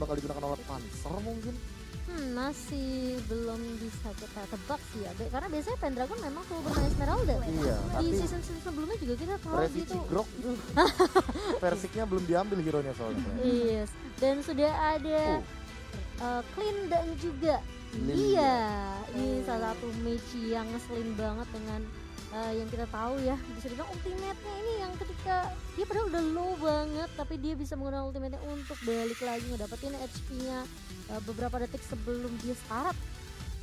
bakal digunakan oleh Panzer mungkin? Masih belum bisa kita tebak sih ya, karena biasanya Pendragon memang selalu bermain Esmeralda. Iya, Di tapi season sebelumnya juga kita tahu Revici gitu. Grok versinya belum diambil hero-nya soalnya. Yes, dan sudah ada Clean dan juga Lilia. Ini salah satu mage yang ngeselin banget dengan yang kita tahu ya, bisa dibilang ultimate-nya ini yang ketika dia padahal udah low banget tapi dia bisa menggunakan ultimate-nya untuk balik lagi ngedapetin HP-nya beberapa detik sebelum dia sekarat.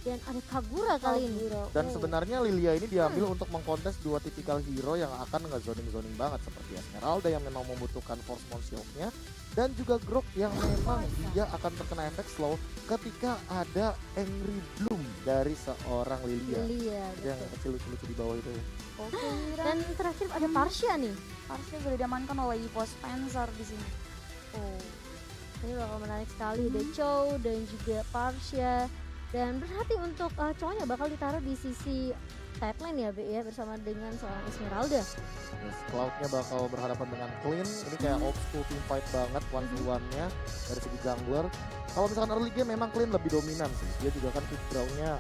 Dan ada Kagura kali ini. Dan sebenarnya Lilia ini diambil untuk mengkontes dua tipikal hero yang akan nge-zoning banget seperti Esmeralda yang memang membutuhkan force mount shield-nya dan juga Grok yang memang dia akan terkena efek slow ketika ada Angry Bloom dari seorang Lilia. Yang kecil lucu-lucu di bawah itu ya. Oke, Dan terakhir ada Parsha nih. Parsha sudah diamankan oleh EVOS Spencer di sini. Ini bakal menarik sekali. The Chow dan juga Parsha. Dan berarti untuk cowoknya bakal ditaruh di sisi sideline ya Be ya, bersama dengan seorang Esmeralda. Yes, Cloud-nya bakal berhadapan dengan Clean. Ini kayak old school team fight banget one-to-one-nya dari segi jungler. Kalau misalkan early game memang Clean lebih dominan sih. Dia juga kan quick draw-nya,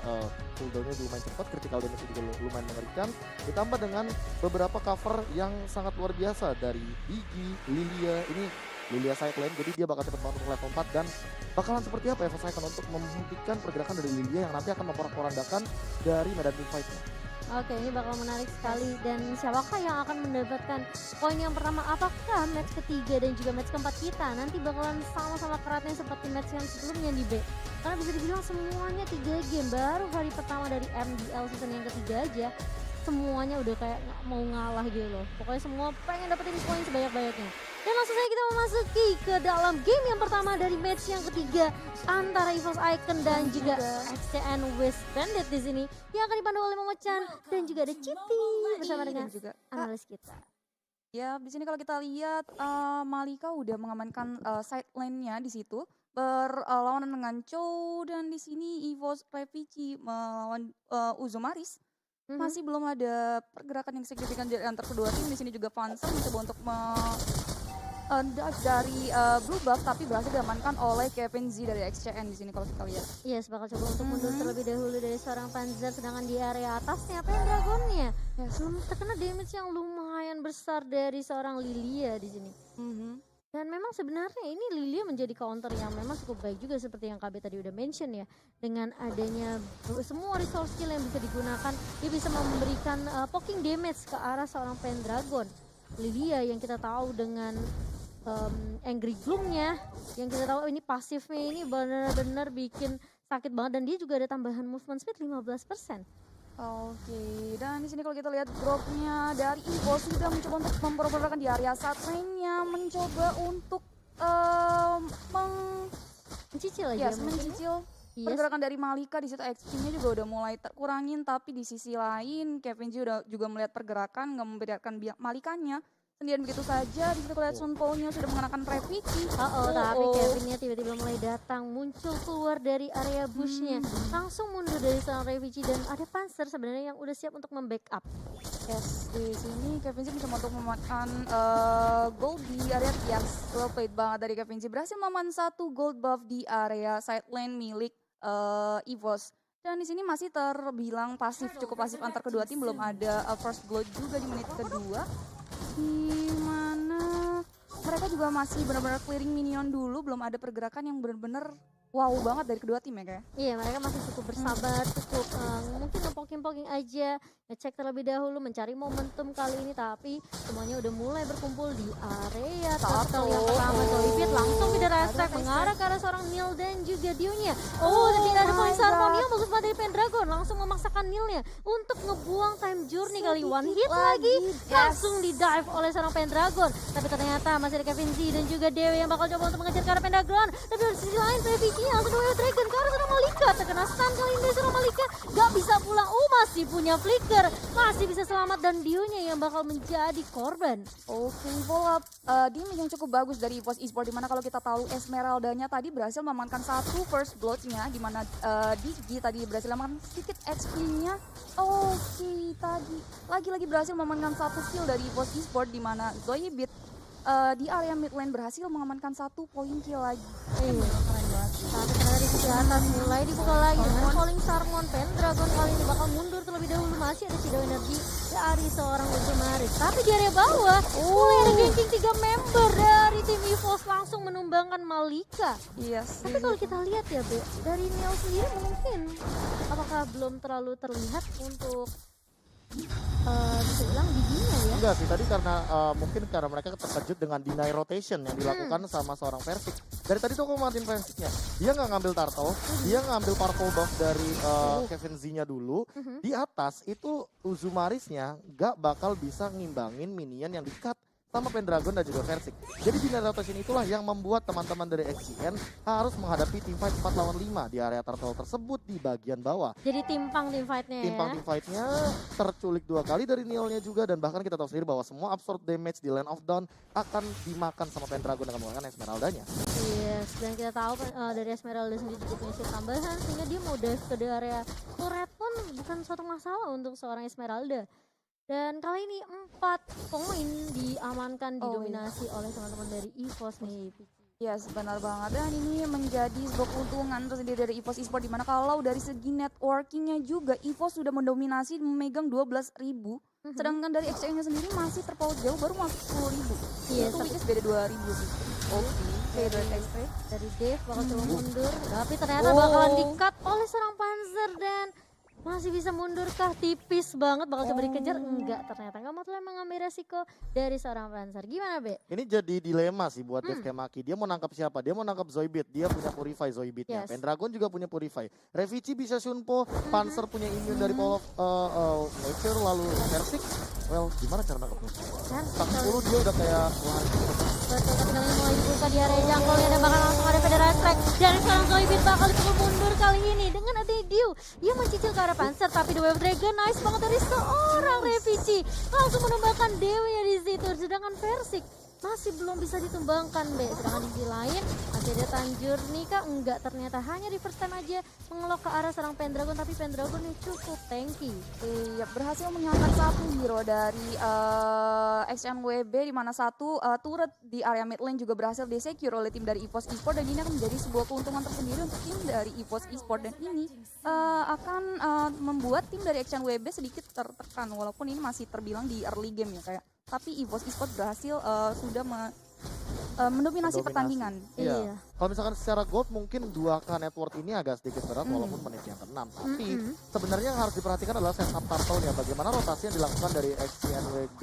cooldown-nya lumayan cepat, critical damage juga lumayan mengerikan. Ditambah dengan beberapa cover yang sangat luar biasa dari Biggie, Lilia. Ini Lilia sideline, jadi dia bakal cepet banget untuk level 4 dan bakalan seperti apa EVOS Icon untuk menghentikan pergerakan dari Lilia yang nanti akan memporak-porandakan dari medan team fight-nya. Oke, ini bakal menarik sekali. Dan siapakah yang akan mendapatkan poin yang pertama? Apakah match ketiga dan juga match keempat kita nanti bakalan sama-sama keratnya seperti match yang sebelumnya di B? Karena bisa dibilang semuanya 3 game, baru hari pertama dari MDL season yang ketiga aja semuanya udah kayak mau ngalah gitu loh. Pokoknya semua pengen dapetin poin sebanyak-banyaknya. Dan langsung saja kita memasuki ke dalam game yang pertama dari match yang ketiga antara EVOS Icon dan juga XCN West Bandit di sini yang akan dipandu oleh Momochan dan juga ada Citi bersama dengan juga analis kita. Ya, di sini kalau kita lihat Malika udah mengamankan side lane-nya di situ berlawanan dengan Chow, dan di sini EVOS Revici melawan Uzomaris. Masih belum ada pergerakan yang signifikan dari antar kedua tim. Di sini juga Panzer mencoba untuk dari blue buff, tapi berhasil diamankan oleh Kevin Z dari XCN di sini kalau kita lihat. Yes, bakal coba untuk mundur terlebih dahulu dari seorang Panzer, sedangkan di area atasnya Pendragonnya belum terkena damage yang lumayan besar dari seorang Lilia di sini. Dan memang sebenarnya ini Lilia menjadi counter yang memang cukup baik juga seperti yang KB tadi udah mention ya. Dengan adanya semua resource skill yang bisa digunakan, dia bisa memberikan poking damage ke arah seorang Pendragon. Lilia yang kita tahu dengan Angry Gloom-nya, yang kita tahu ini pasifnya ini benar-benar bikin sakit banget, dan dia juga ada tambahan movement speed 15%. Oke, dan di sini kalau kita lihat dropnya dari EVOS sudah mencoba untuk memperolehkan di area saat lainnya, mencoba untuk mencicil aja, mencicil pergerakan dari Malika. Di situ XP-nya juga udah mulai terkurangin, tapi di sisi lain Kevin G juga melihat pergerakan, nggak membiarkan Malikanya sendirian begitu saja. Di situ kalau lihat Sun Po-nya sudah mengenakan Revici. Tapi Kevinnya tiba-tiba mulai datang, muncul keluar dari area bushnya, langsung mundur dari seorang Revici, dan ada Panzer sebenarnya yang udah siap untuk membackup. Yes, di sini Kevin Z mencoba untuk memakan gold di area Tias. Well played banget dari Kevin Z, berhasil memakan 1 gold buff di area side lane milik EVOS. Dan di sini masih terbilang pasif, cukup pasif antar kedua tim, belum ada first blood juga di menit kedua. Di mana mereka juga masih benar-benar clearing minion dulu, belum ada pergerakan yang benar-benar wow banget dari kedua tim ya kayak. Iya, mereka masih cukup bersabar, cukup mungkin ngepoking-poking aja, ngecek terlebih dahulu, mencari momentum kali ini, tapi semuanya udah mulai berkumpul di area turtle yang pertama. Joyfit langsung feeder attack mengarah ke arah seorang Neil dan juga Dionya. Dan tidak ada poin harmoni yang bagus banget dari Pendragon, langsung memaksakan Neilnya untuk ngebuang time journey kali, one hit lagi, langsung di dive oleh seorang Pendragon. Tapi ternyata masih ada Kevin Z dan juga Dewi yang bakal coba untuk mengejar ke arah Pendragon. Tapi dari sisi lain PVG langsung Royal Dragon ke arah seorang Malika, terkena stun kali ini seorang Malika, gak bisa pulang. Masih punya flicker, masih bisa selamat, dan Dionya yang bakal menjadi korban. Oke, follow up damage yang cukup bagus dari EVOS Esports, dimana kalau kita tahu Esmeraldanya tadi berhasil mengamankan 1 first blood-nya, dimana Digi tadi berhasil mengamankan sedikit XP-nya. Oke, tadi lagi-lagi berhasil mengamankan 1 kill dari EVOS Esports, dimana Zoe Beat di area mid lane berhasil mengamankan 1 poin kill lagi. Iya. Keren banget sih. Tapi ternyata di sisi atas mulai dibuka lagi dengan Falling Sarmon. Pendragon kali ini bakal mundur terlebih dahulu. Masih ada shadow energy dari seorang Uzumaris. Tapi di area bawah mulai ada ganking 3 member dari tim EVOS langsung menumbangkan Malika. Yes. Tapi kalau kita lihat ya Be, dari Neo sendiri mungkin apakah belum terlalu terlihat untuk bisa bilang giginya ya? Enggak sih, tadi karena mungkin karena mereka terkejut dengan deny rotation yang dilakukan sama seorang Versik. Dari tadi tuh aku ngamatin Versiknya, dia nggak ngambil turtle, dia ngambil purple buff dari Kevin Z-nya dulu. Di atas itu Uzumarisnya nggak bakal bisa ngimbangin minion yang di-cut sama Pendragon dan juga Versik. Jadi deny rotation itulah yang membuat teman-teman dari XCN harus menghadapi tim fight 4 lawan 5 di area turtle tersebut di bagian bawah. Jadi timpang tim fight-nya ya? Timpang team fight-nya terculik 2 kali dari Neil-nya juga, dan bahkan kita tahu sendiri bahwa semua absorb damage di Land of Dawn akan dimakan sama Pendragon dengan menggunakan Esmeralda-nya. Yes, dan kita tahu dari Esmeralda sendiri juga punya shield tambahan sehingga dia mau dive ke area turret pun bukan suatu masalah untuk seorang Esmeralda. Dan kali ini 4 poin diamankan, didominasi oleh teman-teman dari EVOS nih. Yes, benar banget. Dan ini menjadi sebuah keuntungan tersendiri dari EVOS Esports, dimana kalau dari segi networkingnya juga EVOS sudah mendominasi memegang 12.000. Sedangkan dari XCN-nya sendiri masih terpaut jauh, baru masuk 10.000. Iya, Itu which is beda 2.000 sih. Oke, dari X-Ray. Dari Dave bakal coba mundur, tapi ternyata bakalan di-cut oleh seorang Panzer dan masih bisa mundur kah? Tipis banget, bakal coba dikejar. Enggak, ternyata nggak mau tuh mengambil resiko dari seorang Panzer. Gimana Be? Ini jadi dilema sih buat Dave Kemaki. Dia mau nangkap siapa? Dia mau nangkap Zoidberg. Dia punya Purify Zoidberg-nya. Yes. Pendragon juga punya Purify. Revici bisa Shunpo. Panzer punya immune dari Power of Nature. Lalu Versik. Well, gimana cara nangkapnya? Tak 10 dia udah kayak wah. Betul, tapi kali ini mulai dibuka di area jungle-nya dan bakal langsung ada Federal Strike. Dan sekarang Zoidberg bakal dipukul mundur kali ini dengan ada Diu. Dia mencicil ke arah Panzer, tapi The Wave Dragon nice banget dari seorang Revici. Langsung menumbangkan Dewi di situ, sedangkan Versik masih belum bisa ditumbangkan Be. Sedangkan di sisi lain masih ada Tanjur nih Kak. Enggak, ternyata hanya di first time aja mengelok ke arah serang Pendragon, tapi Pendragon ini cukup tanky. Iya, berhasil menghilangkan 1 hero dari XNWB, di mana 1 turret di area mid lane juga berhasil di-secure oleh tim dari EVOS Esports, dan ini akan menjadi sebuah keuntungan tersendiri untuk tim dari EVOS Esports, dan ini akan membuat tim dari XNWB sedikit tertekan walaupun ini masih terbilang di early game ya kayak. Tapi EVOS Esports berhasil sudah mendominasi pertandingan. Iya. Kalau misalkan secara gold mungkin 2K network ini agak sedikit berat walaupun menit yang ke-6. Tapi sebenarnya yang harus diperhatikan adalah setup turtle-nya. Bagaimana rotasi yang dilakukan dari XCNWB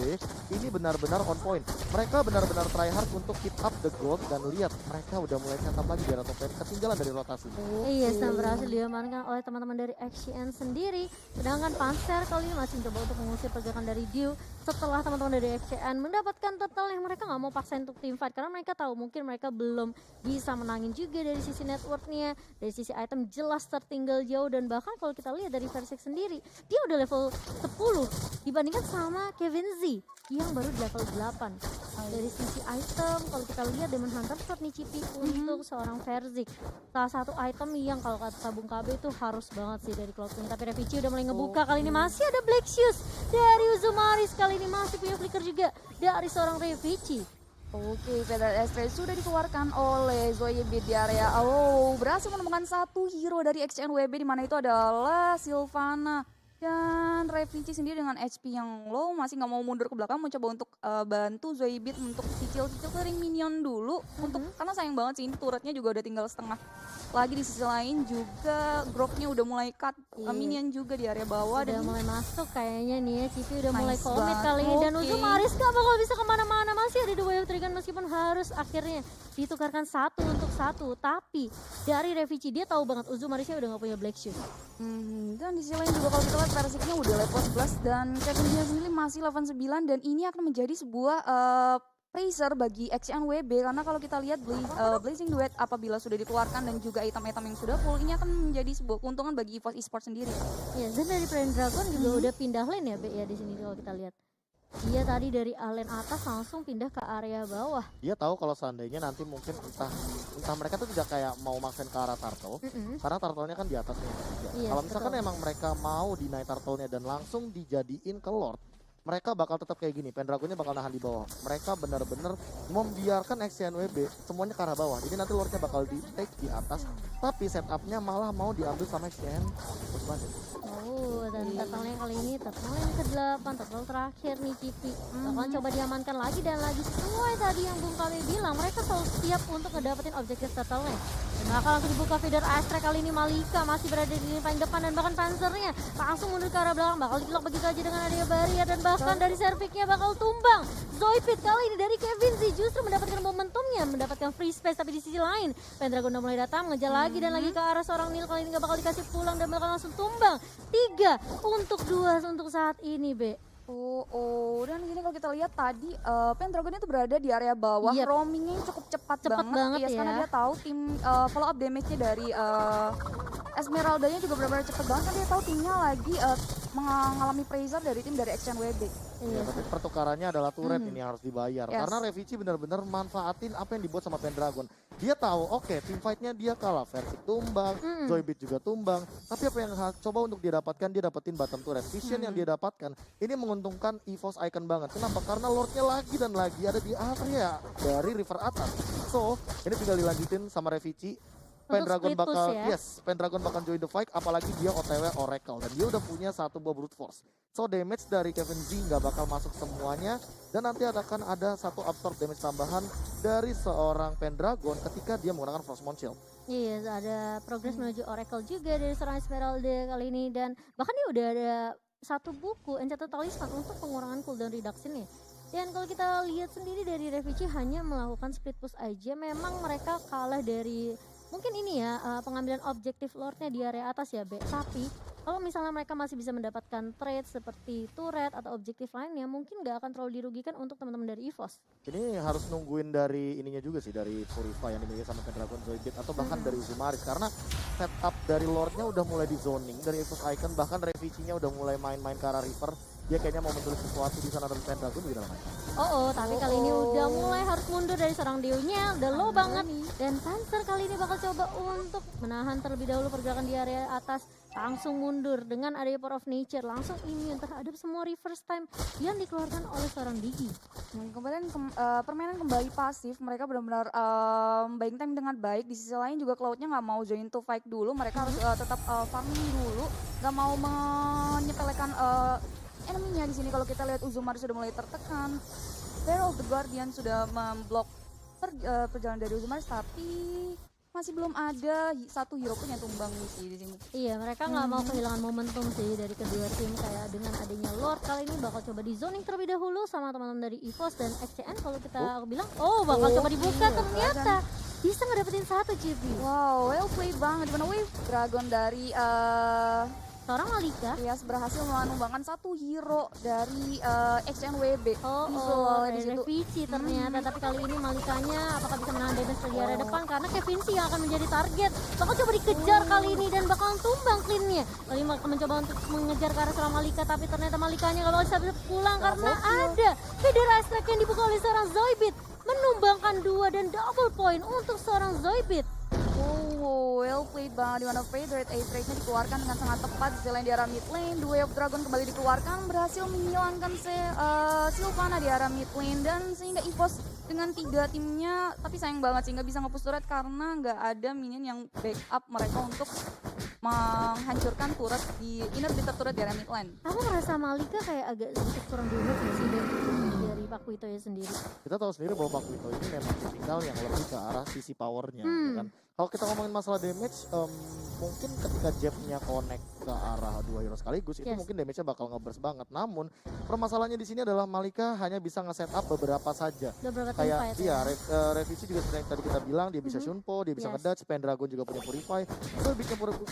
ini benar-benar on point. Mereka benar-benar try hard untuk keep up the gold, dan lihat mereka udah mulai setup lagi di top lane, ketinggalan dari rotasi. Iya, dan berhasil diamankan oleh teman-teman dari XCN sendiri. Sedangkan Panzer kali ini masih mencoba untuk mengusir pergerakan dari Diu. Setelah teman-teman dari XCN mendapatkan turtle yang mereka nggak mau paksain untuk team fight, karena mereka tahu mungkin mereka belum bisa menangin juga dari sisi networknya, dari sisi item jelas tertinggal jauh. Dan bahkan kalau kita lihat dari Versik sendiri, dia udah level 10 dibandingkan sama Kevin Z yang baru di level 8. Dari sisi item, kalau kita lihat Demon Hunter Sword nicipin untuk seorang Versik, salah satu item yang kalau kata Bung KB itu harus banget sih dari Cloud Queen. Tapi Revici udah mulai ngebuka, kali ini masih ada Black Shoes dari Uzumaris, kali ini masih punya flicker juga dari seorang Revici. Oke, Federal X-Ray sudah dikeluarkan oleh Zoidberg di area. Berhasil menemukan 1 hero dari XNWB, di mana itu adalah Sylvana. Dan Revici sendiri dengan HP yang low masih nggak mau mundur ke belakang, mencoba untuk bantu Zoidberg untuk cicil-cicil kering minion dulu. Karena sayang banget sih, ini turretnya juga udah tinggal setengah. Lagi di sisi lain juga Groknya udah mulai cut minion juga di area bawah. Udah mulai masuk kayaknya nih ya, Cipi udah mulai Nice komit banget. kali ini. Dan Oke. Uzumaris gak bakal bisa kemana-mana, masih ada The Wave Dragon meskipun harus akhirnya ditukarkan 1 untuk 1. Tapi dari Revici dia tahu banget Uzumarisnya udah gak punya Black Shoes. Dan di sisi lain juga kalau kita lihat Persiknya udah level 11 dan Kevin sendiri masih level 9, dan ini akan menjadi sebuah pressure bagi XNWB, karena kalau kita lihat Blazing Duet apabila sudah dikeluarkan dan juga item-item yang sudah full, ini akan menjadi sebuah keuntungan bagi EVOS Esports sendiri. Ya, dan dari Pendragon juga udah pindah lane ya, Be, ya di sini kalau kita lihat. Dia tadi dari lane atas langsung pindah ke area bawah. Dia tahu kalau seandainya nanti mungkin entah mereka tuh tidak kayak mau maksain ke arah turtle, karena turtle-nya kan di atasnya. Iya, Kalau misalkan betul. emang mereka mau deny turtle-nya dan langsung dijadiin ke Lord, mereka bakal tetap kayak gini. Pendragonnya bakal nahan di bawah. Mereka benar-benar membiarkan XCNWB semuanya ke arah bawah. Jadi nanti lordnya bakal di take di atas, tapi setupnya malah mau diambil sama XCN. Terus banget. Oh, dan turtle yang kali ini turtle yang ke-8, turtle terakhir nih Cipi. Bakalan coba diamankan lagi dan lagi sesuai tadi yang Bung Kami bilang, mereka selalu siap untuk ngedapetin objektif turtle-nya. Dan bakal langsung dibuka feeder Astrek kali ini. Malika masih berada di lini paling depan dan bahkan Panzernya langsung mundur ke arah belakang. Bakal di-lock begitu aja dengan adanya barrier dan bahkan dari serviknya bakal tumbang. Zoidberg kali ini dari Kevin Z justru mendapatkan momentumnya, mendapatkan free space, tapi di sisi lain Pendragon udah mulai datang, mengejar lagi dan lagi ke arah seorang Nil. Kali ini gak bakal dikasih pulang dan bakal langsung tumbang. 3 untuk 2 untuk saat ini, Be. Dan di sini kalau kita lihat tadi Pendragon itu berada di area bawah, Yep. roamingnya cukup cepat banget ya. karena dia tahu tim follow up damage-nya dari Esmeralda-nya juga benar-benar cepet banget, kan dia tahu timnya lagi mengalami pressure dari tim dari XNWB. Ya, tapi pertukarannya adalah turret ini yang harus dibayar. Yes. Karena Revici benar-benar manfaatin apa yang dibuat sama Pendragon. Dia tahu, oke, team fight-nya dia kalah. Versik tumbang, Zoidberg juga tumbang. Tapi apa yang coba untuk dia dapatkan, dia dapetin bottom turret. Vision yang dia dapatkan, ini menguntungkan EVOS Icon banget. Kenapa? Karena Lordnya lagi dan lagi ada di area dari river atas. So, ini tinggal dilanjutin sama Revici. Pendragon split push bakal, ya. Pendragon bakal join the fight, apalagi dia OTW Oracle dan dia udah punya 1 buah brute force. So damage dari Kevin Z nggak bakal masuk semuanya dan nanti akan ada 1 absorb damage tambahan dari seorang Pendragon ketika dia menggunakan Frostmourne Shield. Iya, ada progres menuju Oracle juga dari seorang Esmeralda kali ini dan bahkan dia udah ada 1 buku Enchanted Talisman untuk pengurangan cooldown reduction nih. Dan kalau kita lihat sendiri dari Revici hanya melakukan split push aja, memang mereka kalah dari mungkin ini ya pengambilan objektif lordnya di area atas ya, Be. Tapi kalau misalnya mereka masih bisa mendapatkan trade seperti turret atau objektif lainnya, mungkin nggak akan terlalu dirugikan untuk teman-teman dari EVOS. Ini harus nungguin dari ininya juga sih, dari Purify yang dimiliki sama Pendragon Zoidberg atau bahkan dari Uzumaris, karena setup dari lordnya udah mulai di zoning dari EVOS Icon, bahkan Revici-nya udah mulai main-main ke arah river. Dia kayaknya mau mentulis sesuatu di sana dari Pendragon di dalam. Tapi kali ini udah mulai harus mundur dari seorang Deunya, udah low banget. Dan Panzer kali ini bakal coba untuk menahan terlebih dahulu pergerakan di area atas. Langsung mundur dengan adanya Power of Nature, langsung immune terhadap semua reverse time yang dikeluarkan oleh seorang Digi. Kemudian permainan kembali pasif, mereka benar-benar buying time dengan baik. Di sisi lain juga Cloud-nya nggak mau join to fight dulu, mereka harus tetap farming dulu, nggak mau menyepelekan enemy-nya. Di sini kalau kita lihat Uzumaris sudah mulai tertekan. Battle of the Guardian sudah memblok perjalanan dari Uzumaris, tapi masih belum ada 1 hero pun yang tumbang sih di sini. Iya, mereka nggak mau kehilangan momentum sih dari kedua tim. Kayak dengan adanya Lord kali ini bakal coba di zoning terlebih dahulu sama teman-teman dari EVOS dan XCN. Kalau kita bilang, bakal coba dibuka, ternyata bisa ngedapetin 1 GB. Wow, well played banget. Dimana Wave Dragon dari Seorang Malika. Rias berhasil menumbangkan 1 hero dari XNWB. Dari Revici ternyata. Tapi kali ini Malikanya apakah bisa menahan damage dari area depan, karena Kevin Z yang akan menjadi target. Bakal coba dikejar kali ini dan bakal tumbang clean-nya. Kali ini bakal mencoba untuk mengejar ke arah seorang Malika, tapi ternyata Malikanya gak bakal bisa pulang karena ada feeder Astrek yang dibuka oleh seorang Zoidberg, menumbangkan 2 dan double point untuk seorang Zoidberg. Well played banget, di mana Favorite A-Trade-nya dikeluarkan dengan sangat tepat. Di selain di arah mid lane, The Way of Dragon kembali dikeluarkan, berhasil menghilangkan Sylvana di arah mid lane, dan sehingga EVOS dengan 3 timnya, tapi sayang banget sih nggak bisa nge-push turret karena nggak ada minion yang backup mereka untuk menghancurkan turret di inner bitter turret di area mid lane. Aku merasa Malika kayak agak sedikit kurang dulu sih dari Pak Wito ya sendiri. Kita tahu sendiri bahwa Pak Wito ini memang tipikal yang lebih ke arah sisi powernya, ya kan. Kalau kita ngomongin masalah damage, mungkin ketika Jab-nya connect ke arah 2 hero sekaligus, itu mungkin damage-nya bakal ngeburst banget. Namun permasalahannya di sini adalah Malika hanya bisa nge-setup beberapa saja. Kayak Revici juga seperti yang tadi kita bilang, dia bisa Shunpo, dia bisa ngedodge, Pendragon juga punya Purify. So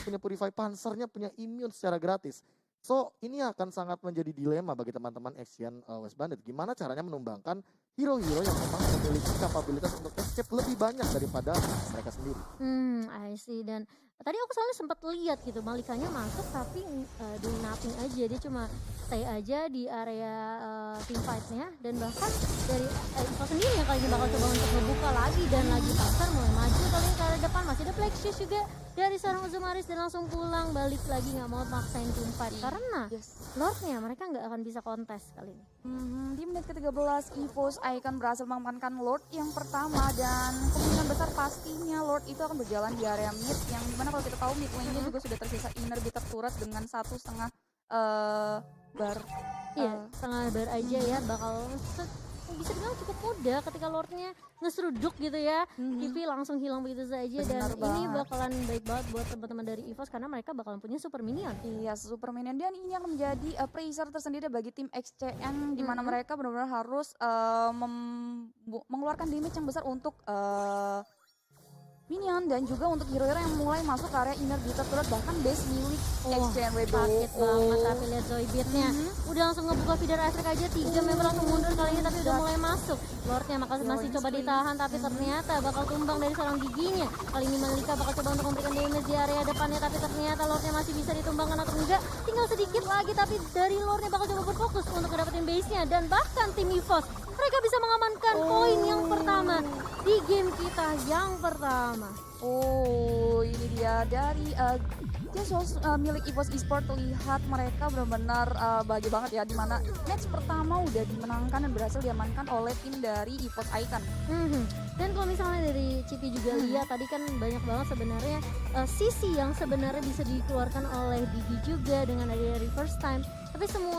punya Purify, Panzernya punya immune secara gratis. So ini akan sangat menjadi dilema bagi teman-teman Axian West Bandit. Gimana caranya menumbangkan hero-hero yang memang memiliki kapabilitas untuk escape lebih banyak daripada mereka sendiri. I see. Dan tadi aku soalnya sempat lihat gitu, Malikanya masuk tapi doing nothing aja. Dia cuma stay aja di area team fight-nya, dan bahkan dari Ivo sendiri yang kali ini bakal coba untuk membuka lagi dan lagi. Panzer mulai maju kali ini ke arah depan, masih ada Black exchange juga dari seorang Uzumaris dan langsung pulang balik lagi nggak mau maksain team fight karena Yes. Lordnya mereka nggak akan bisa kontes kali ini. Di menit ke-13 EVOS Icon berhasil mengamankan Lord yang pertama dan kemungkinan besar pastinya Lord itu akan berjalan di area mid yang dimana kalau kita tahu mid lane-nya juga sudah tersisa inner bitter turret dengan 1,5 bar. Iya, setengah bar aja ya bakal bisa dibilang cukup mudah ketika Lordnya ngeseruduk gitu ya. TV langsung hilang begitu saja dan Bener ini banget. bakalan baik banget buat teman-teman dari EVOS karena mereka bakalan punya super minion. Iya, super minion dan ini akan menjadi pressure tersendiri bagi tim XCN di mana mereka benar-benar harus mengeluarkan damage yang besar untuk minion dan juga untuk hero-hero yang mulai masuk ke area inner bitter turret bahkan base milik XCN Rebel. Sakit banget tapi lihat Zoidbeat-nya udah langsung ngebuka feeder Aztec aja 3 member langsung mundur kali ini tapi udah mulai masuk. Lordnya masih coba ditahan tapi ternyata bakal tumbang dari seorang giginya. Kali ini Malika bakal coba untuk memberikan damage di area depannya tapi ternyata Lordnya masih bisa ditumbangkan atau enggak. Tinggal sedikit lagi tapi dari Lordnya bakal coba berfokus untuk dapetin base-nya dan bahkan tim EVOS mereka bisa mengamankan poin yang pertama di game kita yang pertama. Oh, ini dia dari Jasos milik EVOS Esports. Terlihat mereka benar-benar bahagia banget ya, dimana match pertama udah dimenangkan dan berhasil diamankan oleh tim dari EVOS Icon. Dan kalau misalnya dari Cipi juga lihat tadi kan banyak banget sebenarnya sisi yang sebenarnya bisa dikeluarkan oleh Digi juga dengan adanya reverse time. Tapi semua